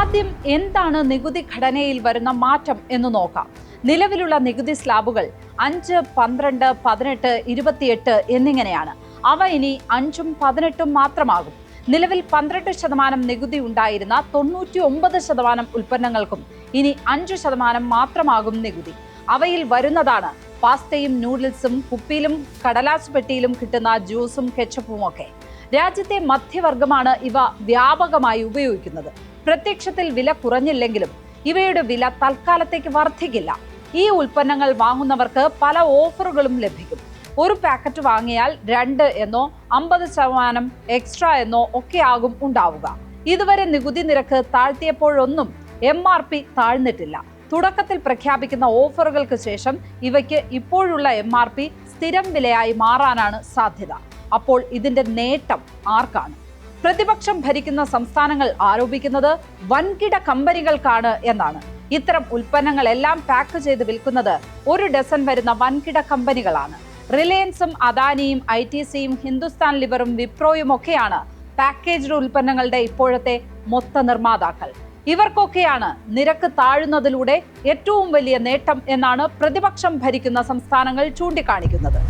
ആദ്യം എന്താണ് നികുതി ഘടനയിൽ വരുന്ന മാറ്റം എന്ന് നോക്കാം. നിലവിലുള്ള നികുതി സ്ലാബുകൾ 5, 12, 18, 28 എന്നിങ്ങനെയാണ്. അവ ഇനി 5ഉം 18ഉം മാത്രമാകും. നിലവിൽ 12% നികുതി ഉണ്ടായിരുന്ന 99% ഉൽപ്പന്നങ്ങൾക്കും ഇനി 5% മാത്രമാകും നികുതി. അവയിൽ വരുന്നതാണ് പാസ്തയും നൂഡിൽസും, കുപ്പിയിലും കടലാസ് പെട്ടിയിലും കിട്ടുന്ന ജ്യൂസും കെച്ചപ്പും ഒക്കെ. രാജ്യത്തെ മധ്യവർഗമാണ് ഇവ വ്യാപകമായി ഉപയോഗിക്കുന്നത്. പ്രത്യക്ഷത്തിൽ വില കുറഞ്ഞില്ലെങ്കിലും ഇവയുടെ വില തൽക്കാലത്തേക്ക് വർദ്ധിക്കില്ല. ഈ ഉൽപ്പന്നങ്ങൾ വാങ്ങുന്നവർക്ക് പല ഓഫറുകളും ലഭിക്കും. ഒരു പാക്കറ്റ് വാങ്ങിയാൽ 2 എന്നോ 50% എക്സ്ട്രാ എന്നോ ഒക്കെ ആകും ഉണ്ടാവുക. ഇതുവരെ നികുതി നിരക്ക് താഴ്ത്തിയപ്പോഴൊന്നും MRP താഴ്ന്നിട്ടില്ല. തുടക്കത്തിൽ പ്രഖ്യാപിക്കുന്ന ഓഫറുകൾക്ക് ശേഷം ഇവയ്ക്ക് ഇപ്പോഴുള്ള MRP സ്ഥിരം വിലയായി മാറാനാണ് സാധ്യത. അപ്പോൾ ഇതിന്റെ നേട്ടം ആർക്കാണ്? പ്രതിപക്ഷം ഭരിക്കുന്ന സംസ്ഥാനങ്ങൾ ആരോപിക്കുന്നത് വൻകിട കമ്പനികൾക്കാണ് എന്നാണ്. ഇത്തരം ഉൽപ്പന്നങ്ങളെല്ലാം പാക്ക് ചെയ്ത് വിൽക്കുന്നത് 1 ഡസൻ വരുന്ന വൻകിട കമ്പനികളാണ്. റിലയൻസും അദാനിയും ITCയും ഹിന്ദുസ്ഥാൻ ലിവറും വിപ്രോയും ഒക്കെയാണ് പാക്കേജ്ഡ് ഉൽപ്പന്നങ്ങളുടെ ഇപ്പോഴത്തെ മൊത്ത നിർമ്മാതാക്കൾ. ഇവർക്കൊക്കെയാണ് നിരക്ക് താഴുന്നതിലൂടെ ഏറ്റവും വലിയ നേട്ടം എന്നാണ് പ്രതിപക്ഷം ഭരിക്കുന്ന സംസ്ഥാനങ്ങൾ ചൂണ്ടിക്കാണിക്കുന്നത്.